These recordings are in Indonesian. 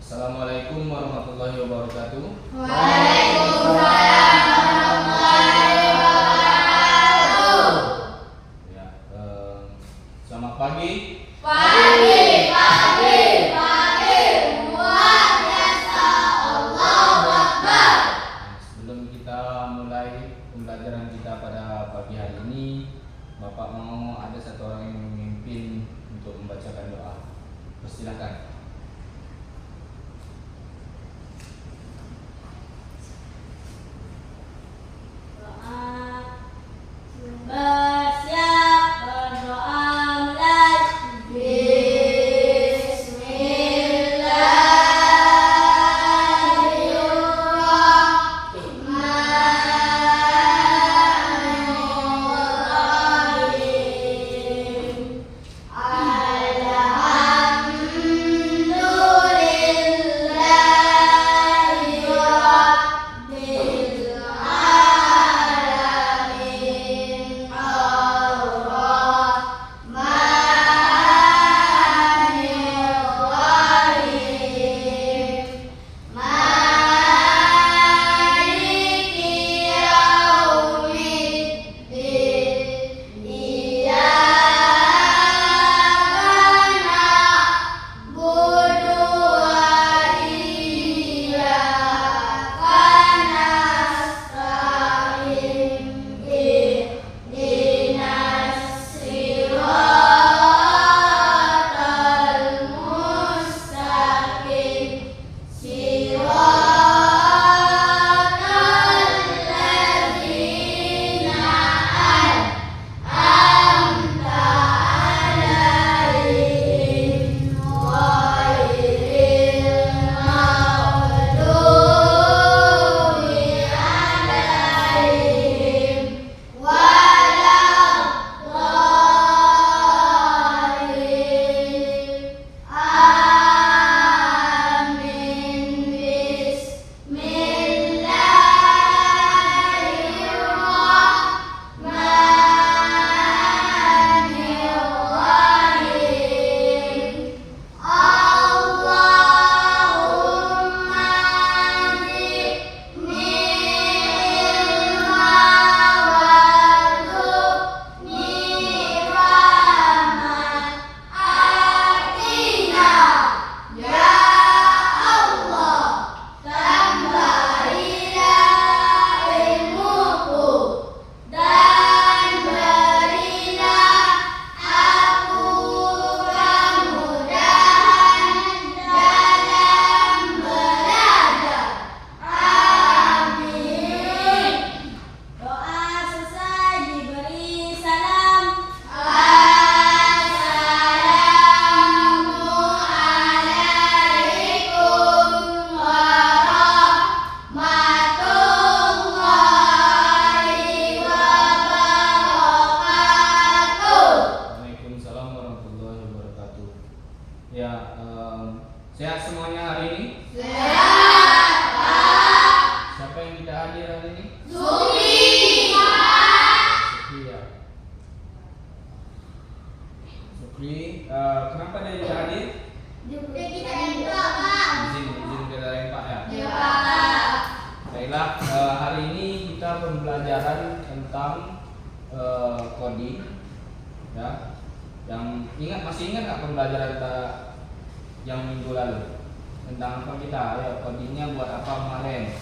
Assalamualaikum warahmatullahi wabarakatuh. Waalaikumsalam warahmatullahi wabarakatuh. Ya, selamat pagi. Pagi. Luar biasa. Allahu Akbar. Sebelum kita mulai pembelajaran kita pada pagi hari ini, Bapak mau ada satu orang yang memimpin untuk membacakan doa. Persilakan. Bersiap berdoa mulai. Bismillahirrahmanirrahim. Alhamdulillahi Rabbil alamin. Ar-Rahmanir-Rahim. Maliki yaumiddin. Iyyaka na'budu wa iyyaka nasta'in. Ihdinas siratal mustaqim. Siratal ladzina an'amta 'alaihim ghairil maghdubi 'alaihim waladdallin. Amin. Bismillahirrahmanirrahim. Allahumma zidni ilma warzuqni fahman. Atina ya Allah, tambahkanlah ilmuku dan berilah aku kemudahan dalam belajar. Amin. Doa selesai diberi salam. Assalamualaikum warahmatullahi wabarakatuh. Waalaikumsalam warahmatullahi wabarakatuh. Ya, sehat semuanya hari ini? Sehat, Pak. Siapa yang tidak hadir hari ini? Sukri, Pak. Sukri ya. Sukri, kenapa dia tidak hadir? Sukri kita yang dua, Pak. Izin kita lain Pak ya. Ya, Pak. Baiklah, hari ini kita pembelajaran tentang coding, ya. Yang masih ingat nggak pembelajaran kita yang minggu lalu tentang apa kita? Ya, codingnya buat apa kemarin?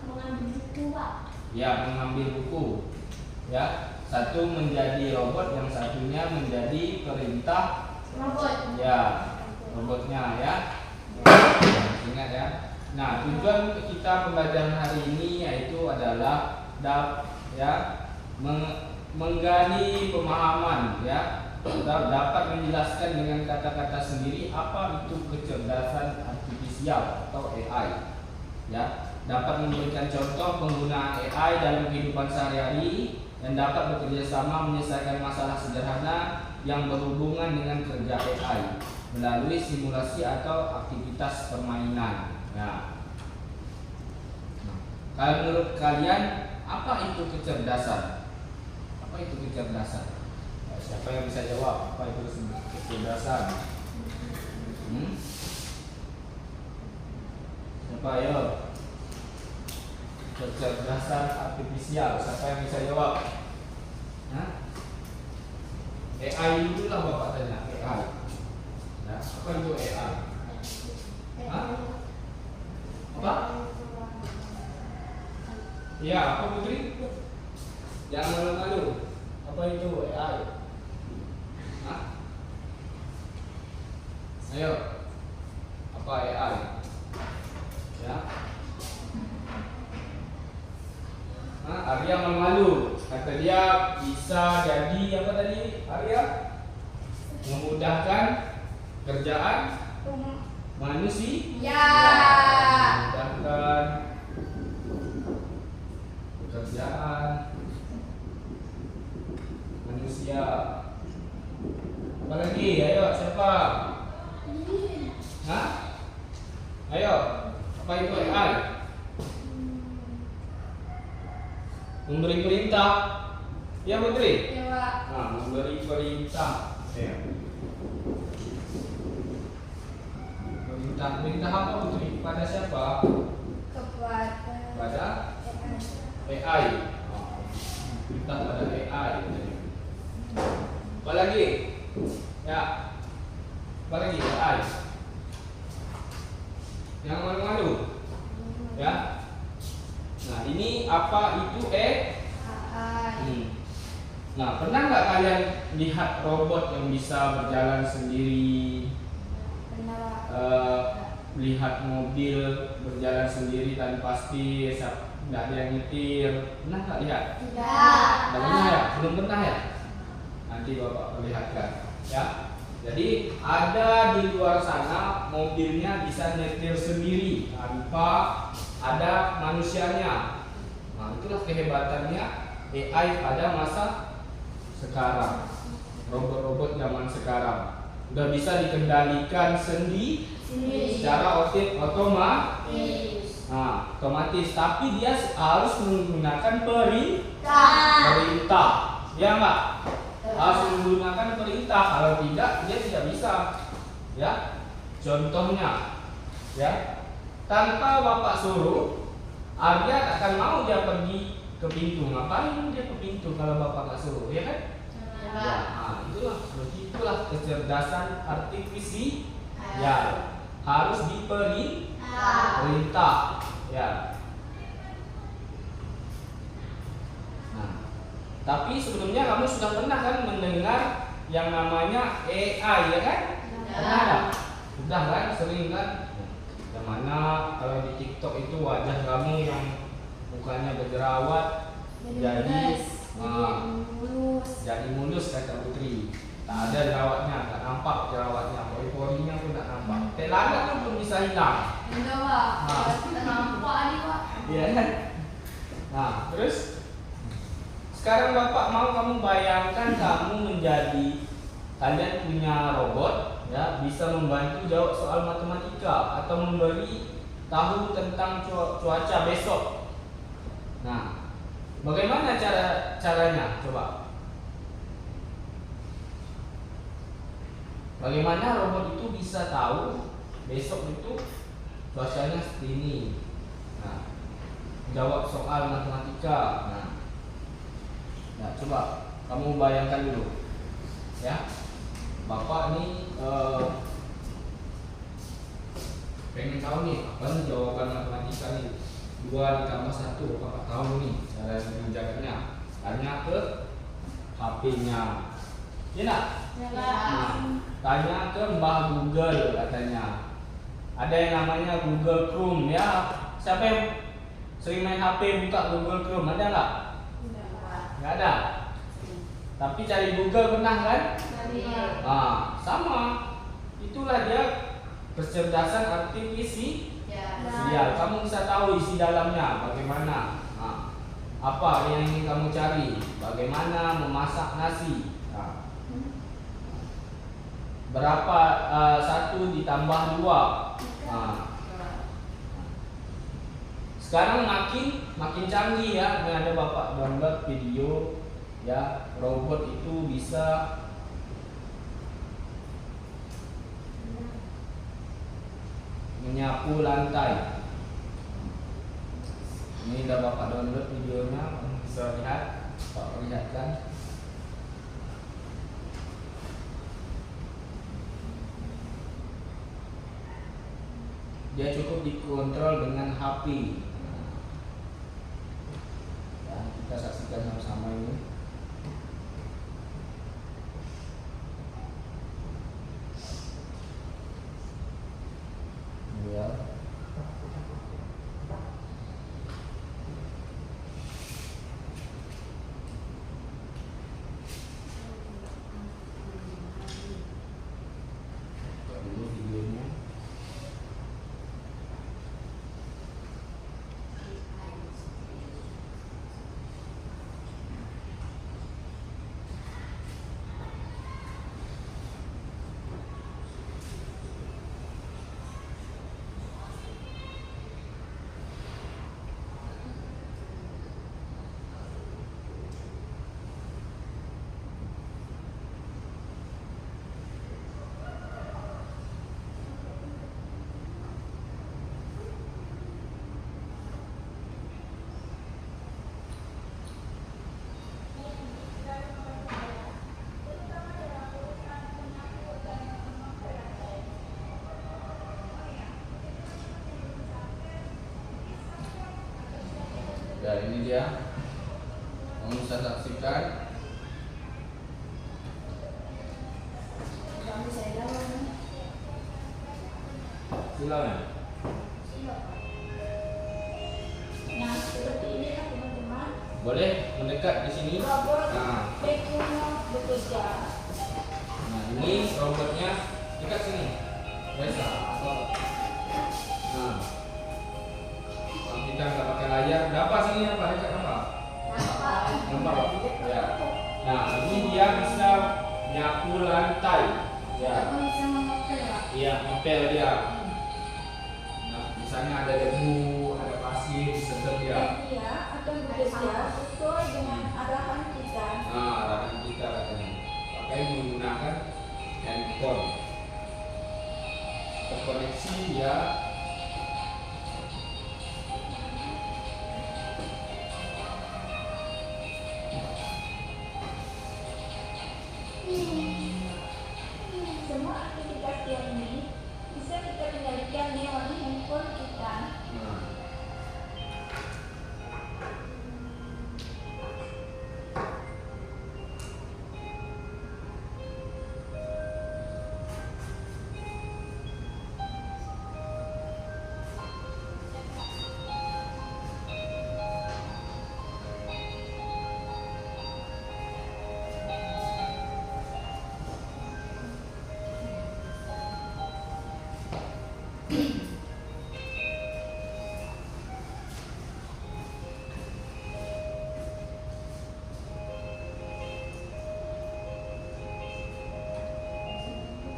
Mengambil buku, Pak. Ya, mengambil buku. Ya, satu menjadi robot, yang satunya menjadi perintah. Robot. Ya, robotnya ya. Ingat ya. Nah, tujuan kita pembelajaran hari ini yaitu adalah menggali pemahaman ya, dapat menjelaskan dengan kata-kata sendiri apa itu kecerdasan artifisial atau AI. Ya, dapat memberikan contoh penggunaan AI dalam kehidupan sehari-hari dan dapat bekerja sama menyelesaikan masalah sederhana yang berhubungan dengan kerja AI melalui simulasi atau aktivitas permainan. Nah, kalau menurut kalian apa itu kecerdasan? Apa itu kecerdasan? Siapa yang bisa jawab? Apa itu kecerdasan? Apa ya? Kecerdasan artifisial. Siapa yang bisa jawab? Hah? AI itu lah bapak tanya. AI. Ya, apa itu AI? Hah? Apa? Ya, apa Putri? Jangan malu-malu. Apa itu AI? Hah? Ayo. Apa AI? Ya. Nah, Arya malu-malu. Kata dia bisa jadi apa tadi? Arya memudahkan kerjaan manusia. Ya. Memudahkan pekerjaan manusia. Apa lagi? Ayo, siapa? Hah? Ayo. Apa itu AI? Memberi perintah. Ya, Putri? Ya, Pak. Nah, memberi perintah. Ya. Perintah apa Putri? Pada siapa? Pada AI. Oh, perintah pada AI. Apa lagi? Ya. Apa lagi? AI. Yang malu-malu. Ya. Nah, ini apa itu Nah, pernah nggak kalian lihat robot yang bisa berjalan sendiri? Lihat mobil berjalan sendiri tanpa setir, nggak ada yang nyetir. Pernah nggak lihat? Tidak. Nggak pernah ya? Belum pernah ya? Nanti bapak perlihatkan. Ya. Jadi ada di luar sana mobilnya bisa nyetir sendiri tanpa ada manusianya. Nah, itulah kehebatannya AI pada masa sekarang. Robot-robot zaman sekarang udah bisa dikendalikan sendiri secara otomatis. Nah, otomatis, tapi dia harus menggunakan perintah. Ya enggak? Harus menggunakan perintah. Kalau tidak, dia tidak bisa. Ya. Contohnya, ya, tanpa bapak suruh, Arya akan mau dia pergi ke pintu. Ngapain dia ke pintu kalau bapak nggak suruh, ya kan? Ya, nah, itulah kecerdasan artifisial. Ya, harus diperintah. Ya. Nah, tapi sebelumnya kamu sudah pernah kan mendengar yang namanya AI, ya kan? Pernah nggak? Sudah kan, sering kan? Yang mana kalau di TikTok itu wajah kamu yang mukanya berjerawat jadi mulus kata Putri. Tak ada jerawatnya, tak nampak jerawatnya, pori-porinya pun tak nampak. Telanjang pun bisa hilang. Enggak, Pak. Kita nampak nih, Pak. Iya kan? Nah, terus sekarang bapak mau kamu bayangkan kamu menjadi, kalian punya robot, ya, bisa membantu jawab soal matematika atau memberi tahu tentang cuaca besok. Nah, bagaimana caranya? Coba. Bagaimana robot itu bisa tahu besok itu cuacanya seperti ini? Nah, jawab soal matematika. Nah, coba kamu bayangkan dulu, ya. Bapak nih pengen tahu nih apa nih jawaban matematika nih. 2 ditambah 1, bapak tahu nih cara mengerjakannya. Tanya ke HP-nya, ya nak? Nah, tanya ke Mbah Google katanya. Ada yang namanya Google Chrome, ya. Siapa yang sering main HP buka Google Chrome? Ada nggak? Nggak ada. Tapi cari Google pernah kan? Nah, sama. Itulah dia kecerdasan artifisial. Kamu bisa tahu isi dalamnya bagaimana. Nah, apa yang ingin kamu cari? Bagaimana memasak nasi? Nah, berapa 1 ditambah 2? Nah, sekarang makin canggih ya. Ini ada bapak download video, ya, robot itu bisa menyapu lantai. Ini udah Bapak download videonya, bisa lihat, Bapak perlihatkan. Dia cukup dikontrol dengan HP. Ya, kita saksikan sama-sama ini. Ya. Dulu videonya. Ya, ini dia. Kamu bisa saksikan. Silakan. Nah, seperti ini ya teman-teman. Boleh mendekat di sini. Robot Nah, vacuum bekerja. nah ini robotnya dekat sini. Biasa. Nah, kalau kita nggak pakai layar, apa sini apa dekat apa? Nampak Pak? Ya. Nah, ini dia bisa nyapu lantai. Ya. Aku bisa mengepel, Pak. Iya, ngepel dia. Nah, misalnya ada debu, ada pasir, disedot dia. Dia akan bekerja sesuai dengan arahan kita. Nah, arahan kita katanya. Pakai menggunakan handphone. Terkoneksi ya. Semua aktivitas ini bisa kita kendalikan lewat handphone kita. Nah.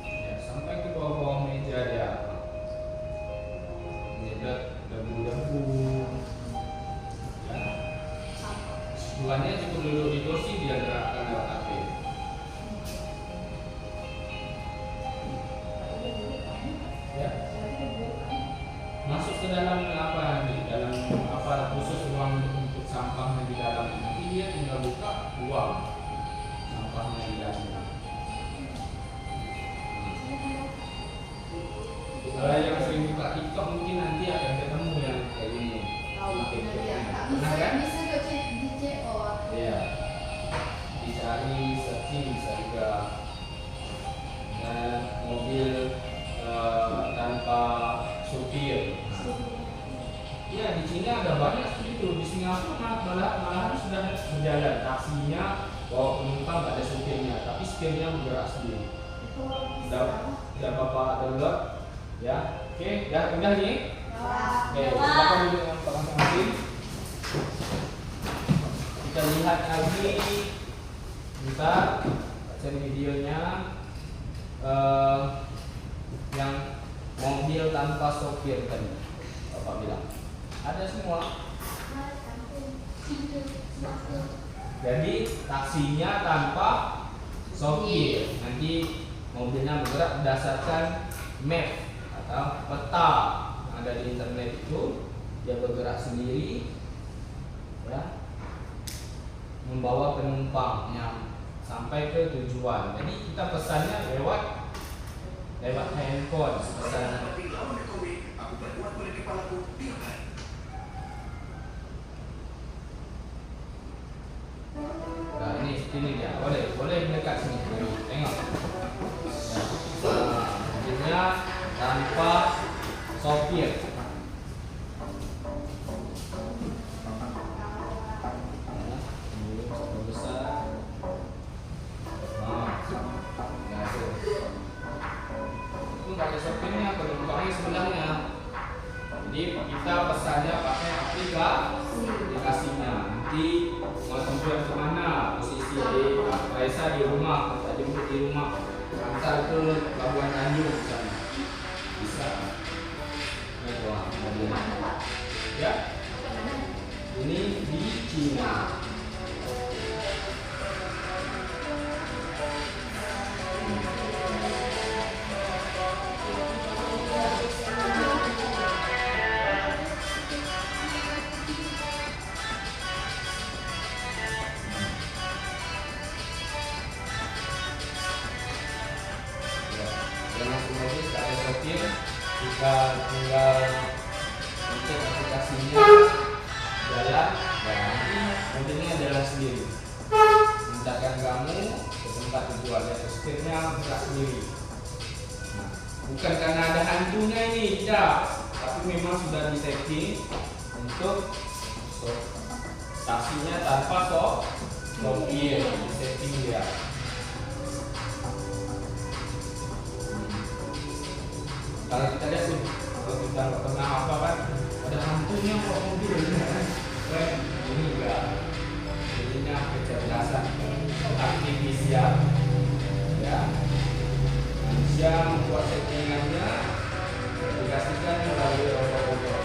Ya, sampai ke bawah meja dia. Nyedot debu-debu. Ya. Tuannya cukup duduk di kursi, dia gerakkan lewat HP. Ya. Masuk ke dalam apa nanti? Dalam apa khusus ruang untuk sampahnya di dalam. Nanti dia tinggal buka, buang sampahnya di dalam. Kalau yang sering buka TikTok mungkin nanti akan ketemu yang kayak gini. Pernah kan? Bisa kok cek di CO. Iya. Dicari, searching bisa juga. Dan mobil tanpa supir. Iya, di Cina ada banyak seperti itu. Di Singapura malahan sudah berjalan taksinya bawa penumpang nggak ada supirnya, tapi supirnya bergerak sendiri. Udah Bapak download, ya. Oke, udah nih. Oke, silakan duduk yang masing-masing. Kita lihat lagi, bentar, cari videonya. Yang mobil tanpa sopir tadi, Bapak bilang ada semua. Jadi taksinya tanpa sopir, nanti mobilnya bergerak berdasarkan map atau peta yang ada di internet itu, dia bergerak sendiri ya, membawa penumpang yang sampai ke tujuan. Jadi kita pesannya lewat handphone pesan. Nah, ini dia. Boleh mendekat sini. Tengok. Ya. Mobilnya tanpa sopir. Sopirnya penumpangnya sebenarnya. Jadi kita pesannya pakai aplikasinya. Nanti mau tujuan kemana, posisi Raisa di rumah, kita jemput di rumah, antar ke Pelabuhan Tanjung misalnya, bisa. Ini doang mobilnya. Ya, ini di Cina. Kita tinggal mencet aplikasinya, jalan, dan nanti mobilnya jalan sendiri. Mengantarkan kamu ke tempat tujuan, ya setirnya buka sendiri. Nah, bukan karena ada hantunya ini, tidak, tapi memang sudah di-setting untuk stasiunnya tanpa sopir, di-setting dia. Kalau kita lihat tuh, kalau kita nggak pernah apa kan, ada hantunya kok mobil, kan? Ini enggak, jadinya kecerdasan artifisial, ya. Manusia membuat settingannya, dikasihkan melalui robot-robot.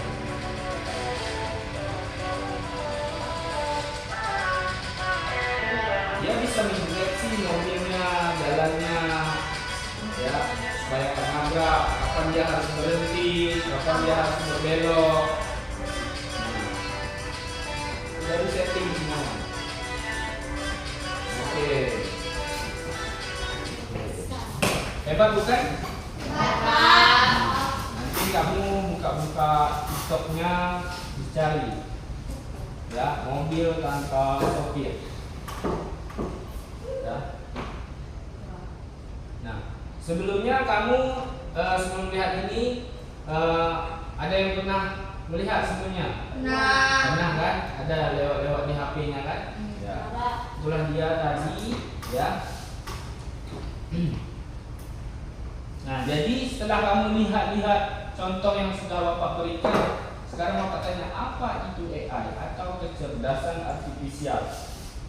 Dia bisa mendeteksi mobilnya, jalannya, ya, supaya nabrak, kapan dia harus berhenti, kapan dia harus berbelok. Sudah di setting semua. Oke. Hebat bukan? Nanti kamu buka-buka TikToknya, dicari, ya, mobil tanpa sopir. Ya. Nah, sebelumnya kamu sebelum lihat ini ada yang pernah melihat sebelumnya? Pernah kan? Ada lewat di HP-nya kan? Ya. Itulah dia tadi, ya. Nah, jadi setelah kamu lihat contoh yang sudah Bapak berikan, sekarang Bapak tanya, apa itu AI atau kecerdasan artifisial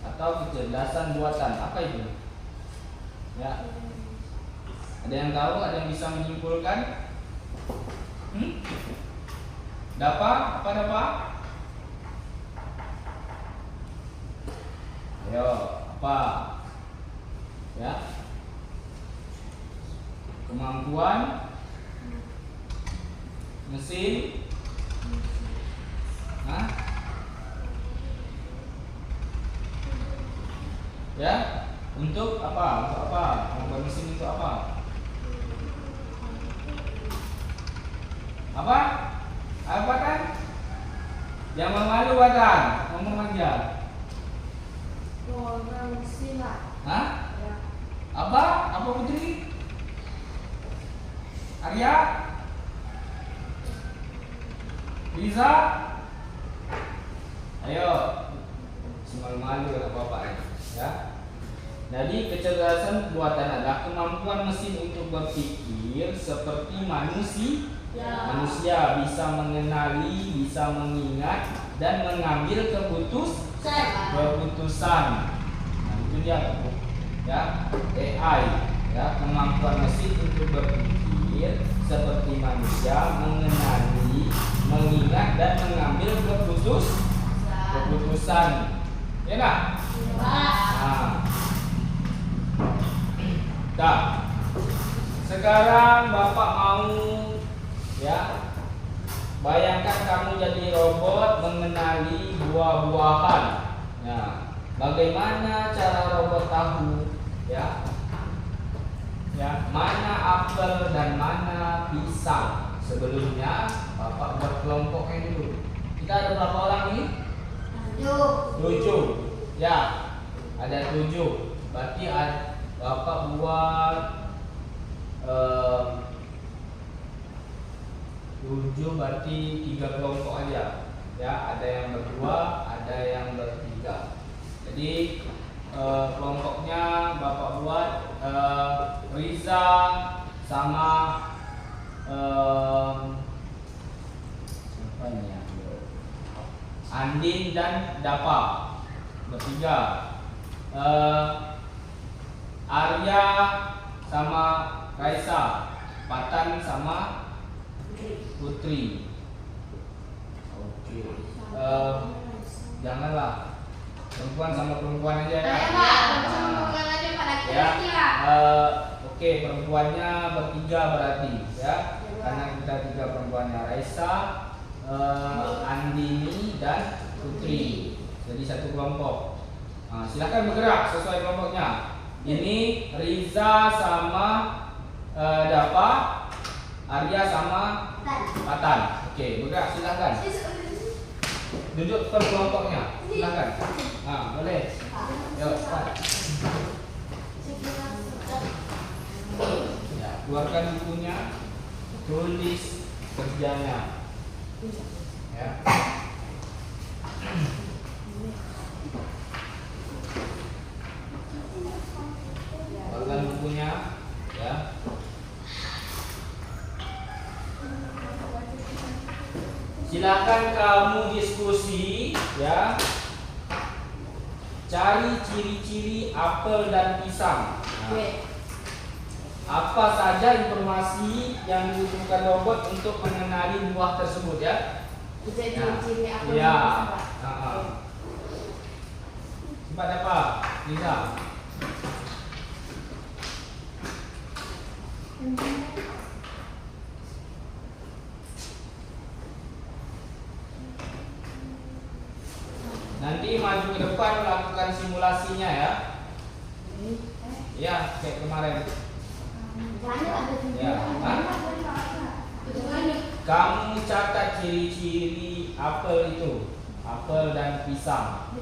atau kecerdasan buatan? Apa itu? Ya. Ada yang tahu? Ada yang bisa menyimpulkan? Dapat? Apa dapat? Ayo, apa? Ya. Kemampuan mesin. Hah? Ya. Untuk apa? Untuk apa? Kemampuan mesin itu apa? Apa? Apa kan? Jangan malu badan, ngomong aja. Hah? Apa? Apa Putri? Arya? Riza? Ayo, malu-malu apa-apa ya. Jadi kecerdasan buatan adalah kemampuan mesin untuk berpikir seperti manusia bisa mengenali, bisa mengingat dan mengambil keputusan. Nah, itu dia ya, AI ya, kemampuan mesin untuk berpikir seperti manusia, mengenali, mengingat dan mengambil keputusan. Ya enggak? Nah, sekarang Bapak mau, ya, bayangkan kamu jadi robot mengenali buah-buahan. Nah, bagaimana cara robot tahu ya? Ya, mana apel dan mana pisang? Sebelumnya Bapak buat kelompoknya dulu. Kita ada berapa orang ini? 7. Ya, ada 7. Berarti Bapak buat 7 berarti 3 kelompok aja. Ya, ada yang berdua, ada yang bertiga. Jadi kelompoknya Bapak buat Riza sama siapa ini ya? Andin dan Dapa bertiga. Arya sama Raisa, Patan sama Putri. Oke. Janganlah perempuan sama perempuan aja ya. Oke, perempuannya bertiga berarti ya. Karena kita 3 perempuannya, Raisa, Andini dan Putri. Jadi 1 kelompok. Silakan bergerak sesuai kelompoknya. Ini Riza sama Dapa, Arya sama Patan. Oke, bergerak silakan. Duduk per kelompoknya. Silakan. Boleh. Yuk, cepat. Ya, keluarkan bukunya. Tulis kerjanya. Ya. Keluarkan bukunya, ya. Silakan kamu diskusi, ya. Cari ciri-ciri apel dan pisang. Apa saja informasi yang dibutuhkan robot untuk mengenali buah tersebut, ya? Ciri-ciri apel Ya. dan pisang. Cepat apa? Liza. Nanti maju ke depan lakukan simulasinya ya. Ya, kayak kemarin. Ya. Kamu catat ciri-ciri apel itu, apel dan pisang.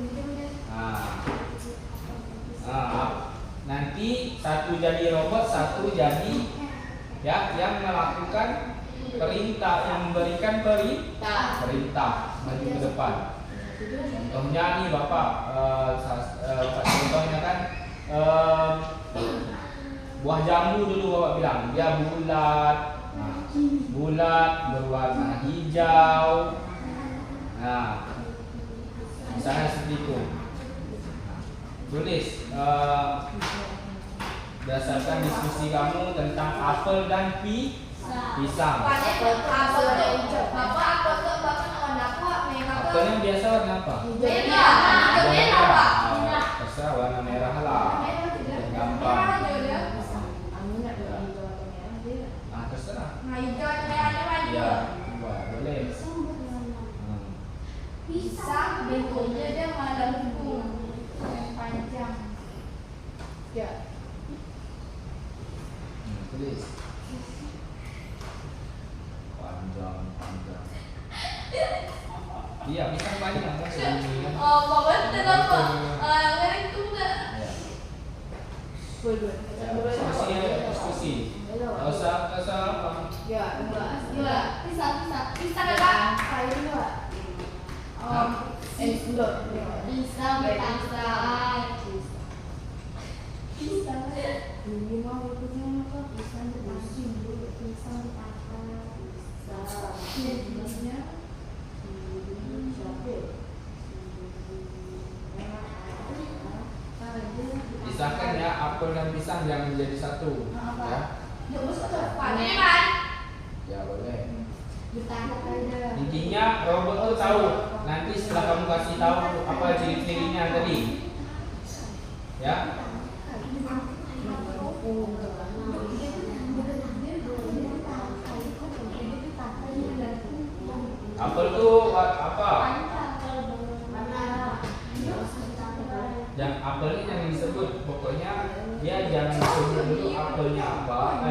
Nanti 1 jadi robot, 1 jadi ya yang melakukan perintah, yang memberikan perintah maju ke depan. Contohnya nih Bapak, contohnya kan buah jambu dulu Bapak bilang dia bulat, bulat berwarna hijau. Misalnya seperti itu. Tulis berdasarkan diskusi kamu tentang apel dan pisang. Apelnya biasa warna apa? Terserah warna merah lah. Gampang. Terserah. Ya, boleh. Pisang bentuknya dia melengkung yang panjang. Ya. Tulis. Panjang. Iya, pisang banyak kan sebelumnya. Diskusi. Enggak usah apa. Ya, Pisang apa? pisang Pisahkan ya apel dan pisang yang menjadi satu. Ya. Ya boleh. Intinya robot tuh tahu. Nanti setelah kamu kasih tahu apa ciri-cirinya tadi, ya. Apel tuh apa? jangan sebut dulu apelnya apa,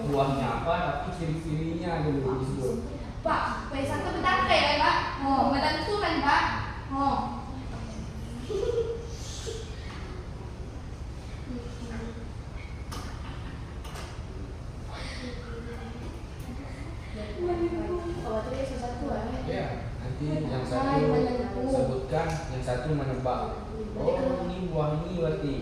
buahnya apa, tapi ciri-cirinya dulu disebut. Pak, pesan ke petang kayak Pak. Oh, badan itu kan Pak. Oh. Oh, itu dia satu Ya, nanti yang satu sebutkan, yang satu menebak. Oh, ini buah ini berarti.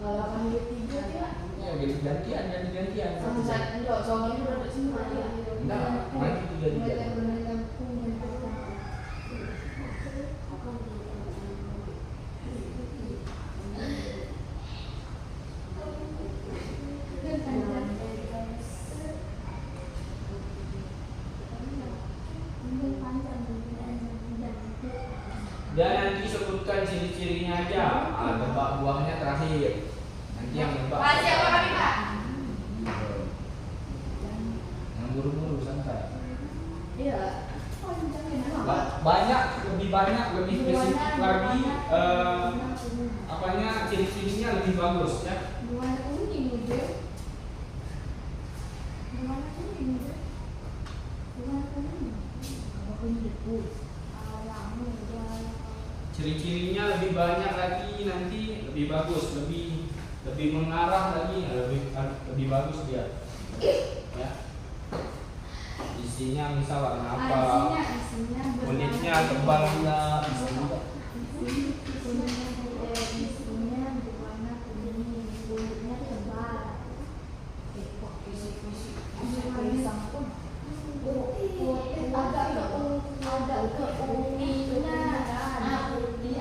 Kalau kamu tiga dia Ya, jadi gantian. sama satu enggak, soalnya udah ada semua dia. Nah, nanti tiga. Dan nanti sebutkan ciri-cirinya aja. Tebak buahnya terakhir. Nanti yang nebak. Pak, siapa kami Pak? Yang buru-buru santai. Iya. Lebih banyak, lebih spesifik lagi. Apanya ciri-cirinya lebih bagus ya. Bukan kuning udah. Bukan kuning udah. Bukan kuning. Ciri-cirinya lebih banyak lagi, nanti lebih bagus, lebih mengarah lagi, lebih bagus dia. Ya. Isinya misal warna apa? Isinya Kulitnya tebal enggak? Bisa juga. Isinya berwarna kuning, kulitnya tebal.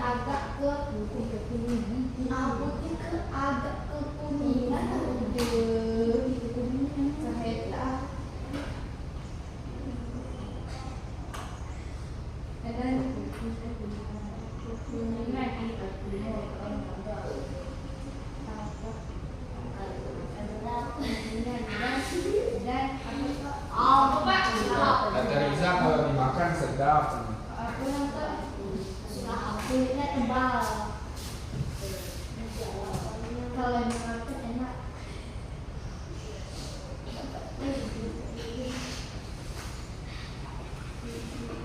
Agak ke putih ke kuningan, agak ke kuningan, saheta. Dan Kata Riza kalau dimakan sedap. kulitnya tebal. Kalau dimakan enak.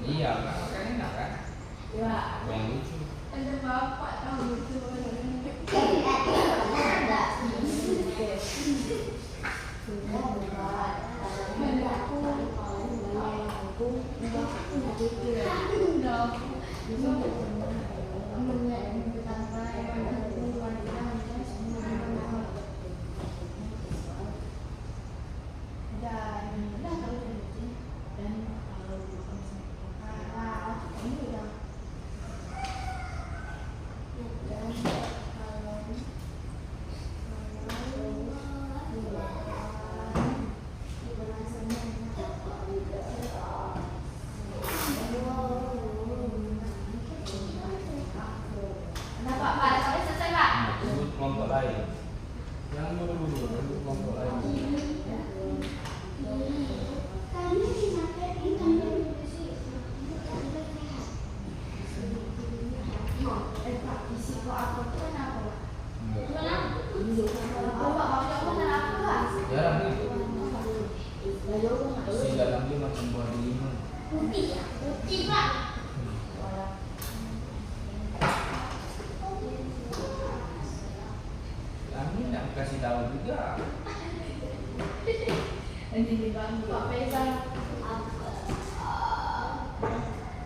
Iya, makan enak kan? Ya. Yang lucu. Ada bapak tahu itu. Kelompok lain. Yang dulu kelompok lain. Jarang nih. Isi dalamnya macam buah delima. Putih Pak. Kami tidak kasih tahu juga.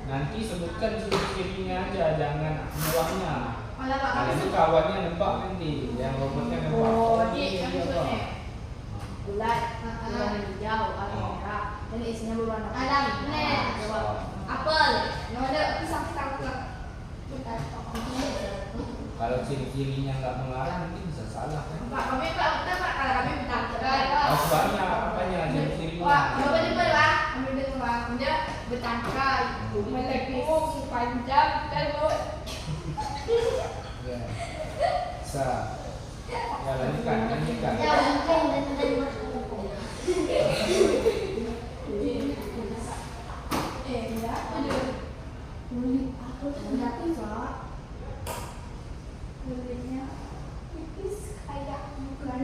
Nanti sebutkan ciri-cirinya aja, jangan buahnya. Nah, ini kawannya nebak nanti, yang robotnya nebak. Oh, ini yang apa? maksudnya. Bulat, warna hijau, warna merah, dan isinya berwarna Adam, apel. Nggak ada pisang-pisang tuh. Kalau ciri-cirinya nggak mengarah nanti bisa salah kan? Pak, kami Pak, udah Pak, kalau kami bertangkar. Harus banyak apanya ciri-cirinya. Wah, coba coba Pak, kami udah Pak, dia bertangkar, melepung, panjang, terus. Ya. Bisa. Ya lanjutkan. Ya, enggak, aduh. Aku enggak bisa. Kulitnya tipis kayak bukan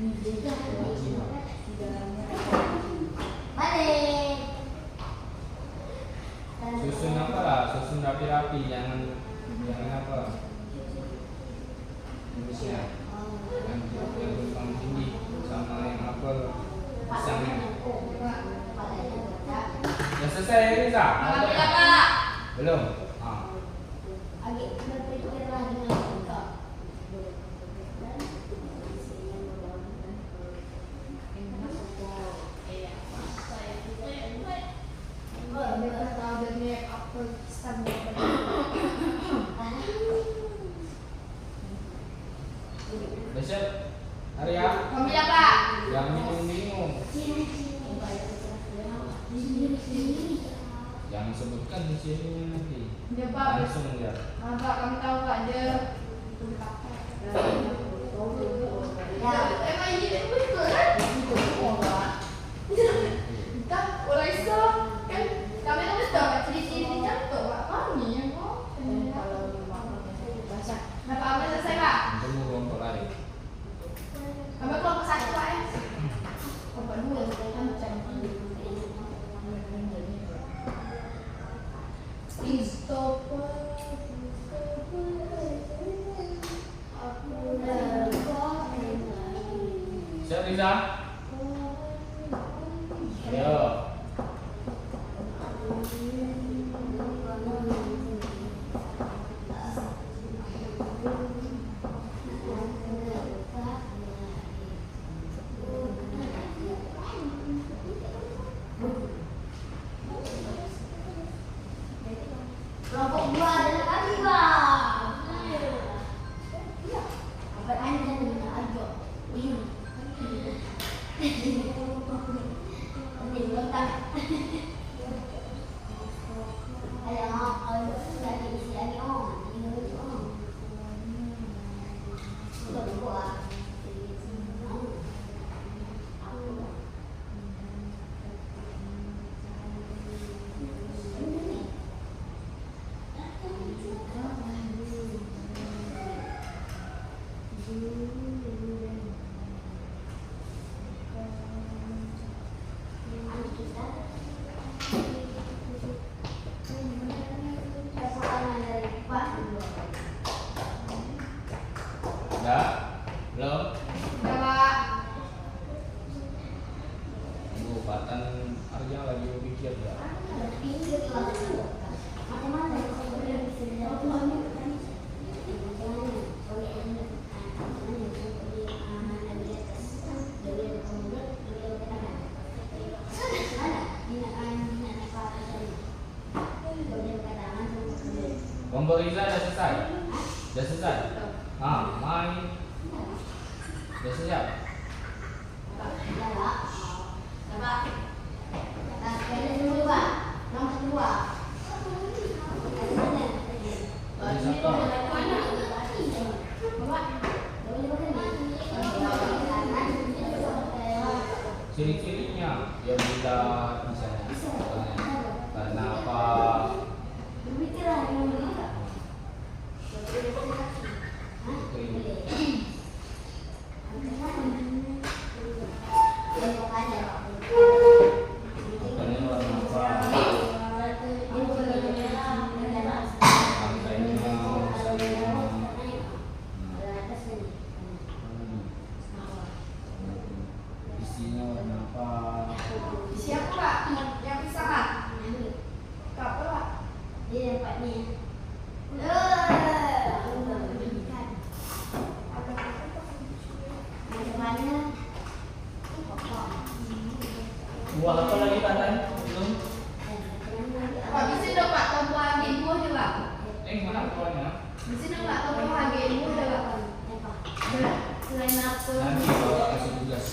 Balik. Susun apa lah? Susun rapi-rapi, jangan apa? Tulisnya yang tumpang tinggi sama yang apa pisangnya. Udah selesai ya Riza? Alhamdulillah Pak. Belum? Ah. Agak berpikir lagi dengan kau. Mereka tahu dan make up for standar. Udah siap? Arya? Alhamdulillah Pak. Yang minum-minum. Jangan sebutkan di sini nanti. Dia Pak. Langsung ya. Pak, kamu tahu nggak dia? Emang ini betul kan? Entah, orang iso kan kami tuh sudah baca di sini contoh Pak. Kami yang mau. Nah, Pak Amel selesai Pak. Tunggu kelompok lari. Kami kelompok satu Pak ya. Kelompok dua kan macam Siap Riza? Ayo. Kelompok dua adalah kami Bang. Apa anda dengan ajo? Ini letak. Ada lagi isi lagi ini sudah buat. Udah? Belum? udah Pak. Tunggu, Patan Arya lagi berpikir ya. Kelompok Riza udah selesai? Udah selesai? Ah, main. Udah siap? Ciri-cirinya ya bulat misalnya. Karena apa? Bukannya warna apa? Lantainya, misalnya. Isinya warna apa? Siapa Pak? Yang pisahan. Kapan Pak? Dia dapat ni. Macam-mana? Buah apa lagi Patan? Belum? Pak, bisa dong Pak, tombol hargain buah je Pak. Mana buahnya? Bisa dong Pak, tombol hargain buah je Pak. Selain apa? Nanti bawa kasih tugas.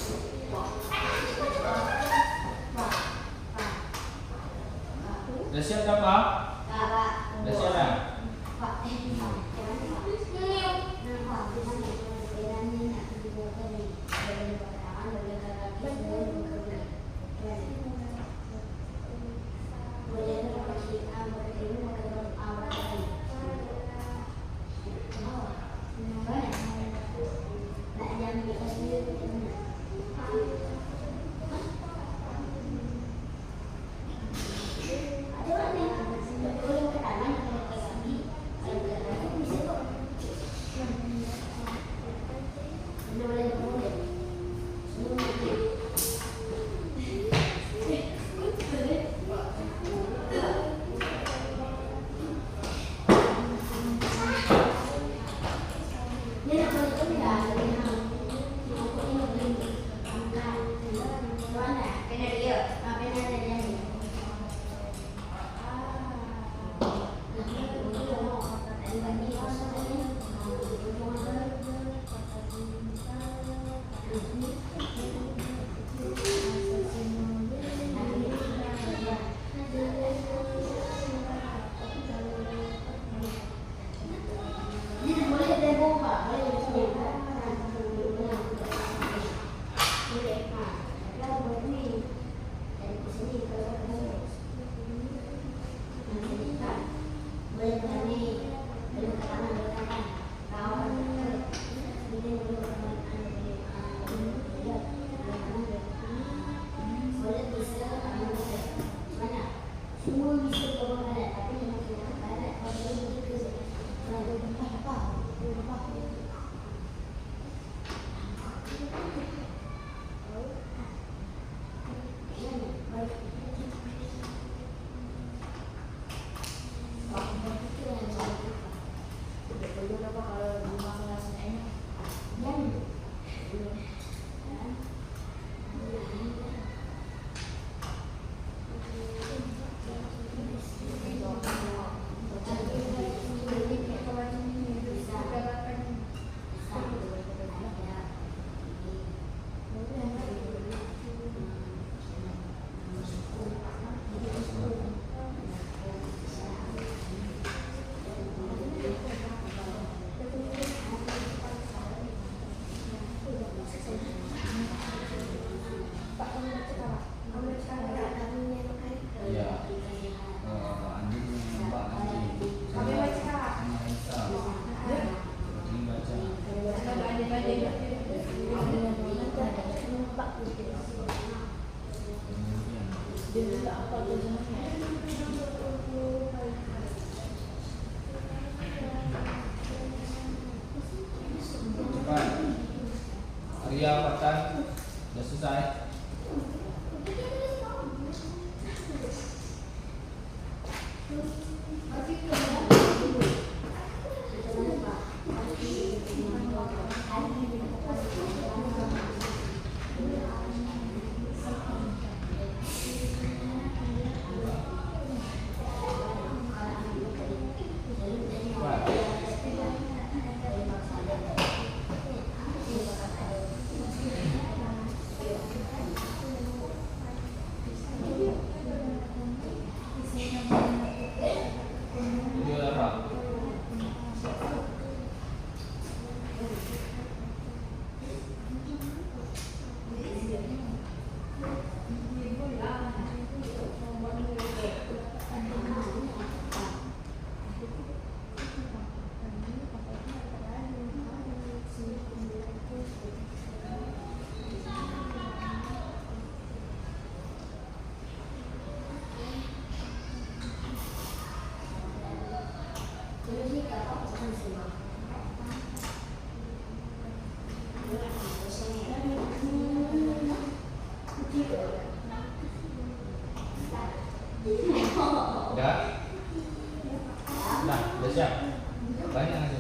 Udah siap dah Pak? Udah siap dah? Nak jangan apa tujuannya? Cepat. Arya Patan sudah selesai. Udah siap? Banyak aja.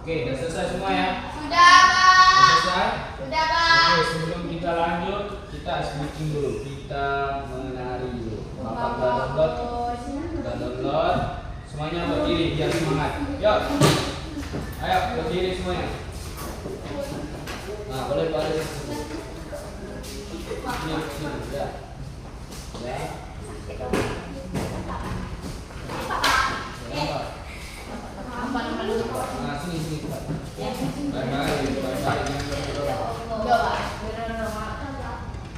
Oke, udah selesai semua ya? Sudah, Pak. Udah selesai? Sudah, Pak. Oke, sebelum kita lanjut, kita switching dulu. Kita menari dulu. Bapak download. Semuanya berdiri biar semangat. Yuk. Ayo berdiri semuanya. Nah, boleh balik. Sini, ya. Ya. Nah, sini. Bye-bye.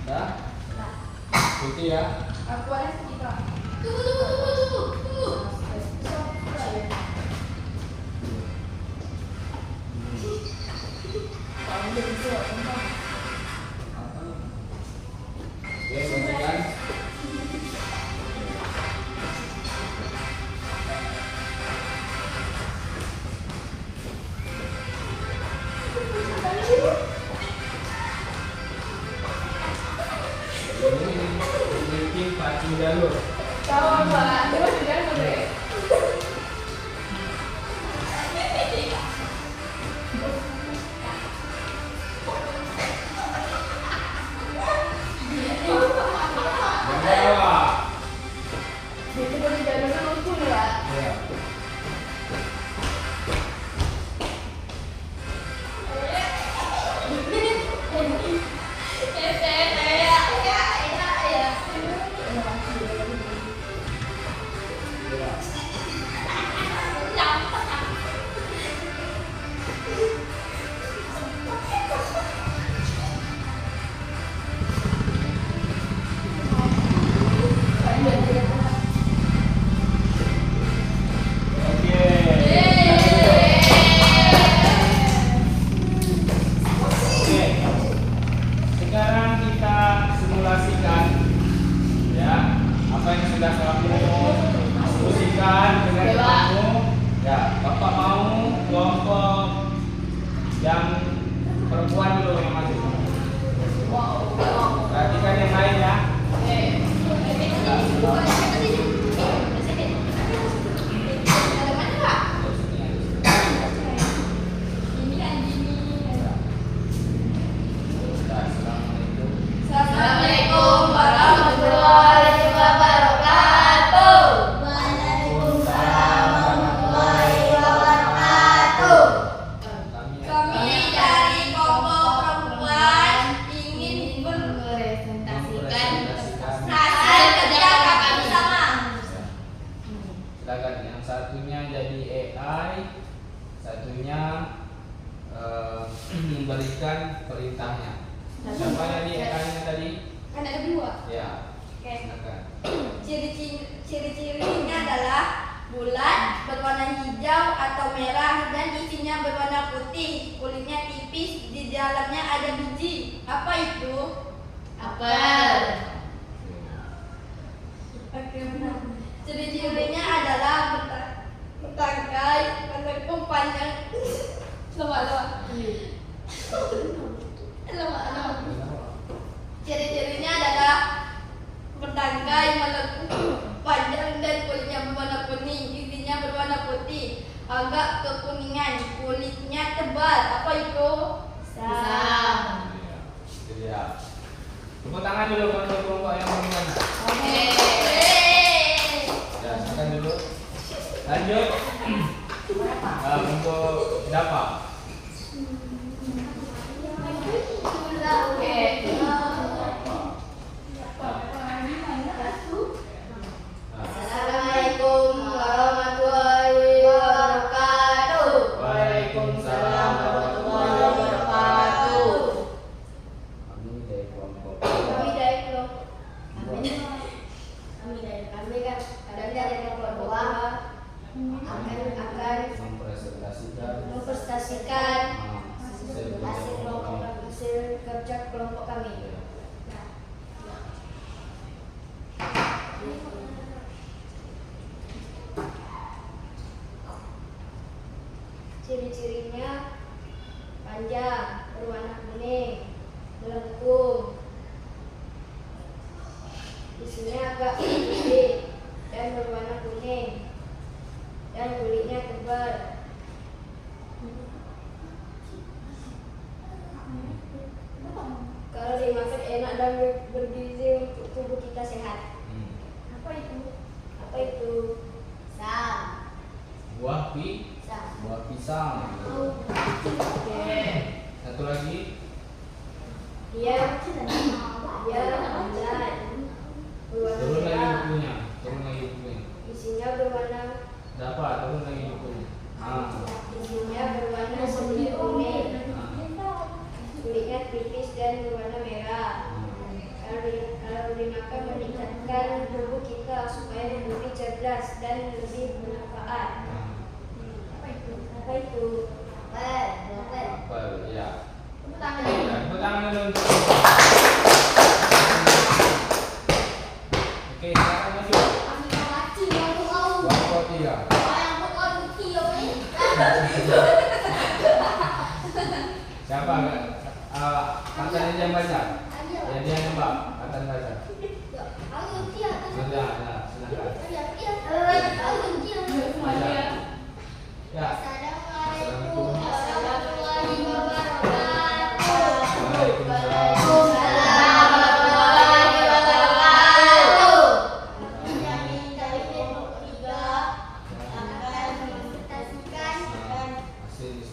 Dah? Putih ya? Aku ada sedikit. Tunggu. Oke, gantikan. Ini pacu jalur. Tahu, Pak. Coba sudah boleh. Ya. menjadi AI, satunya memberikan perintahnya. Siapa yang di AI-nya tadi? Kan ada dua. Ya, Oke. silakan. Ciri-cirinya adalah bulat, berwarna hijau atau merah dan isinya berwarna putih. Kulitnya tipis, di dalamnya ada biji. Apa itu? Apel. Oke, benar. Ciri-cirinya adalah bertangkai, melengkung panjang. Lewat. Ciri-cirinya adalah bertangkai, melengkung panjang dan kulitnya berwarna kuning, isinya berwarna putih, agak kekuningan, kulitnya tebal. Apa itu? Pisang. Iya, itu dia. Tepuk tangan dulu untuk kelompok yang bagaimana? Oke. Ya, silakan dulu. Lanjut. Untuk dapat. Assalamualaikum warahmatullahi wabarakatuh. Waalaikumsalam warahmatullahi wabarakatuh. Kami dari kelompok. Kami dari kelompok Kami kan kadang dari kelompok dua akan mempresentasikan hasil kerja kelompok kami. Ciri-cirinya panjang, berwarna kuning, melengkung, isinya agak putih dan berwarna kuning, dan kulitnya tebal. Kalau dimakan enak dan bergizi untuk tubuh kita sehat. Apa itu? Apa itu? Pisang. Buah pisang. Oke. Satu lagi. Dia bulat, berwarna Turun lagi merah, bukunya. Turun lagi bukunya. isinya berwarna Dapat. Turun lagi bukunya. isinya berwarna sedikit kuning, kulitnya tipis dan berwarna merah. Kalau dimakan meningkatkan tubuh kita supaya lebih cerdas dan lebih bermanfaat. Apa itu? Apel. Ya. Tepuk tangan. Ya, tepuk tangan dulu untuk. Oke, sekarang lanjut. Kami mau ngaji, mau. Kelompok 3. Yang pokok bukti ini. Siapa? Kata yang baca. Ya, dia nembak. Kata baca. Sudah, ya, silakan. Ya. Assalamualaikum. Warahmatullahi wabarakatuh. Waalaikumsalam.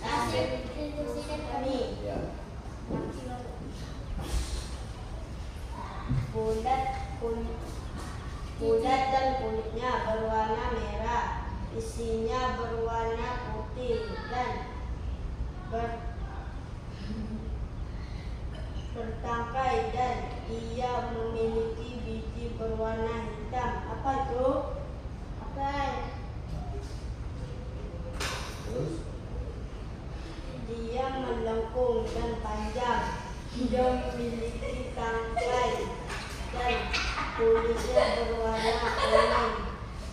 Hasil diskusi. Ya. Bulat dan kulitnya berwarna merah, isinya berwarna putih dan bertangkai dan ia memiliki biji berwarna hitam. Apa itu? Apel. Terus. Dia melengkung dan panjang. Dia memiliki tangkai dan kulitnya berwarna kuning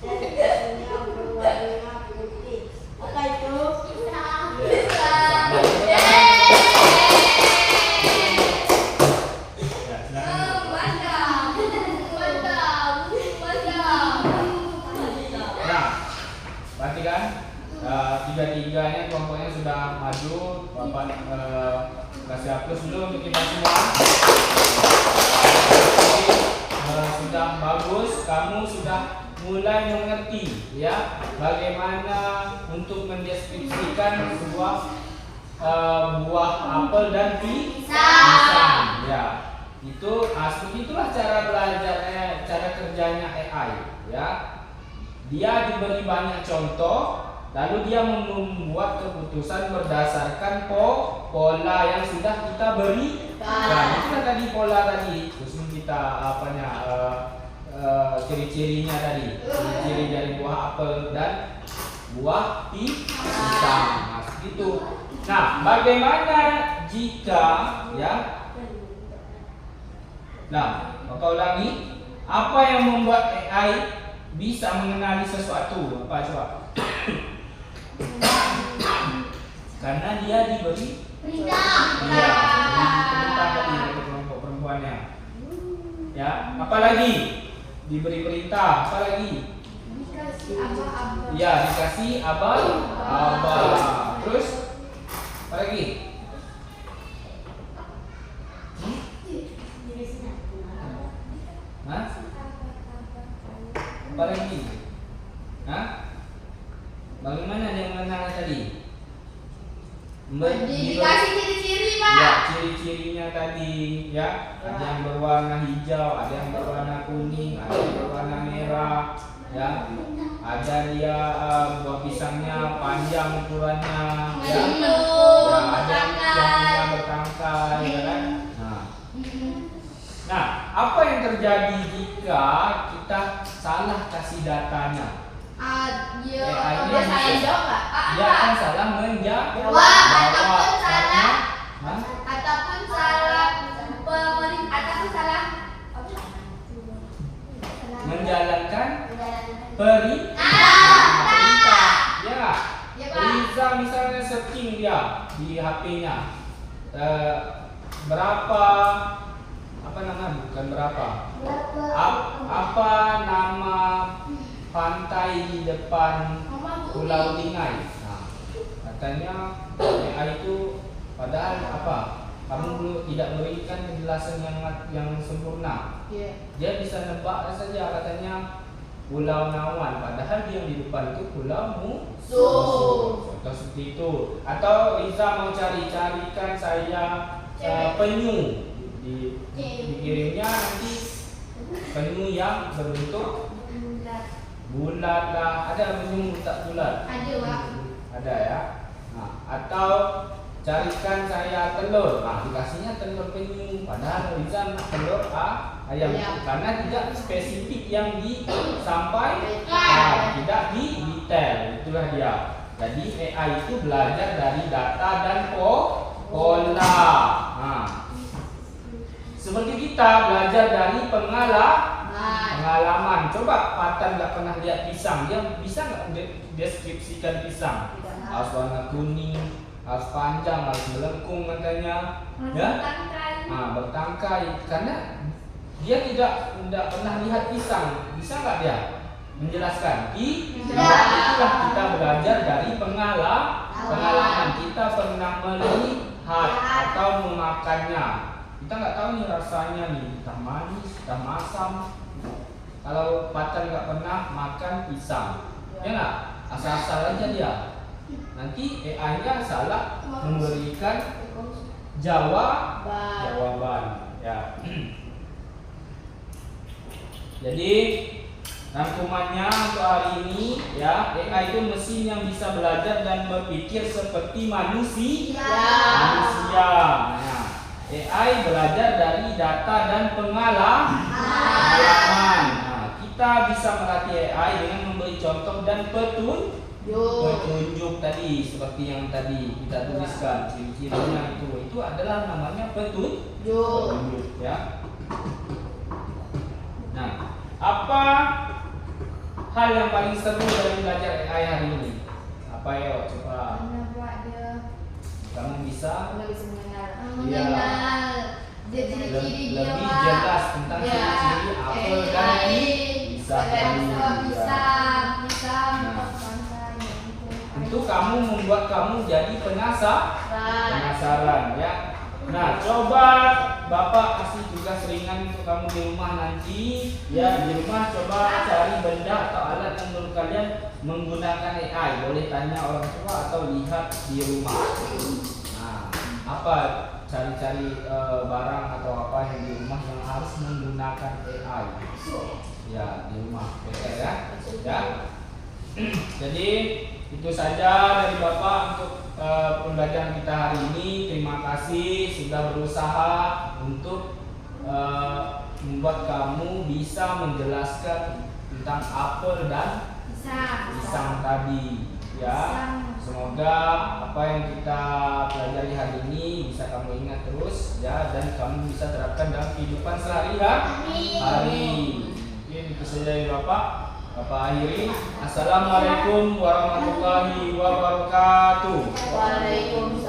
dan isinya berwarna putih. Apa itu? Perhatikan, tiga-tiganya kelompoknya sudah maju. Bapak kasih hapus dulu untuk kita semua. Sudah bagus, kamu sudah mulai mengerti ya bagaimana untuk mendeskripsikan sebuah buah apel dan pisang. Ya, itu itulah cara belajarnya, cara kerjanya AI ya. Dia diberi banyak contoh lalu dia membuat keputusan berdasarkan pola yang sudah kita berikan. Itulah tadi pola tadi, terus kita ciri-cirinya tadi, ciri-ciri dari buah apel dan buah pisang. Nah, gitu. Nah, bagaimana jika ya? Nah, maka ulangi, apa yang membuat AI bisa mengenali sesuatu? Apa coba? Karena dia diberi Perintah. iya, diberi perintah tadi oleh kelompok perempuannya. Ya, apalagi diberi perintah, apalagi? Dikasih aba-aba. Ya, dikasih aba. Terus apalagi? Hah? Apalagi? Hah? Bagaimana dia mengenal tadi? Dikasih ciri-ciri, Ya, Pak. ciri-cirinya tadi ya, ada yang berwarna hijau, ada yang berwarna kuning, ada yang berwarna merah, ya. Ada dia buah pisangnya panjang ukurannya, ya. Melindung, Ya, ada yang bertangkai. bertangkai, ya kan? Nah, apa yang terjadi jika kita salah kasih datanya? Dia AI-nya apa saya bisa. jawab nggak? Dia akan salah menjawab. Wah, ataupun salah. Hah? Ataupun salah ataupun salah Menjalankan Ah, perintah. Ya. Ya, Pak. Riza misalnya searching dia di HP-nya. Berapa bukan berapa. Apa nama pantai di depan Pulau Tingai? Nah, katanya AI itu padahal apa? Kamu tidak berikan penjelasan yang sempurna. Dia bisa nebak saja katanya Pulau Nawan, padahal dia di depan itu Pulau Musuh. Contoh seperti itu. Atau Riza mau carikan saya penyu, dikirimnya nanti penyu yang berbentuk bulat lah. Ada penyu tak bulat? Ada, Pak. Ada ya. Nah, atau carikan saya telur. Nah, dikasihnya telur penyu, padahal Riza nak telur ayam. Karena tidak spesifik yang disampaikan, tidak di detail. Itulah dia. Jadi AI itu belajar dari data dan pola. Nah, seperti kita belajar dari pengalaman. Coba Patan nggak pernah lihat pisang, dia bisa nggak deskripsikan pisang? Harus warna kuning, harus panjang, harus melengkung katanya, ya? Bertangkai. Karena dia tidak pernah lihat pisang, bisa nggak dia menjelaskan? Itulah kita belajar dari pengalaman. Kita pernah melihat atau memakannya. Kita nggak tahu nih rasanya nih, entah manis, entah masam. Kalau Patan nggak pernah makan pisang, ya nggak? Asal-asal aja dia. Nanti AI-nya salah memberikan jawaban. Ya. Jadi rangkumannya untuk hari ini ya, AI itu mesin yang bisa belajar dan berpikir seperti manusia. Nah, AI belajar dari data dan pengalaman. Nah, kita bisa melatih AI dengan memberi contoh dan petunjuk tadi, seperti yang tadi kita tuliskan ciri-cirinya itu adalah namanya petunjuk ya. Nah, apa hal yang paling seru dari belajar AI hari ini? Apa ya? Coba kamu bisa mengenal ciri-ciri dia, lebih Pak. jelas tentang ciri-ciri apel dan bisa. Tentu kamu membuat kamu jadi penasaran ya. Nah, coba Bapak kasih tugas ringan untuk kamu di rumah nanti ya. Di rumah coba cari benda atau alat yang menurut kalian menggunakan AI. Boleh tanya orang tua atau lihat di rumah. Nah, apa cari-cari barang atau apa yang di rumah yang harus menggunakan AI. Ya, di rumah. Oke ya. Ya. Jadi itu saja dari Bapak untuk pembelajaran kita hari ini. Terima kasih sudah berusaha untuk membuat kamu bisa menjelaskan tentang apel dan pisang tadi, ya. Semoga apa yang kita pelajari hari ini bisa kamu ingat terus, ya, dan kamu bisa terapkan dalam kehidupan sehari-hari. Mungkin itu saja dari Bapak. Bapak akhiri. Assalamualaikum warahmatullahi wabarakatuh. Waalaikumsalam.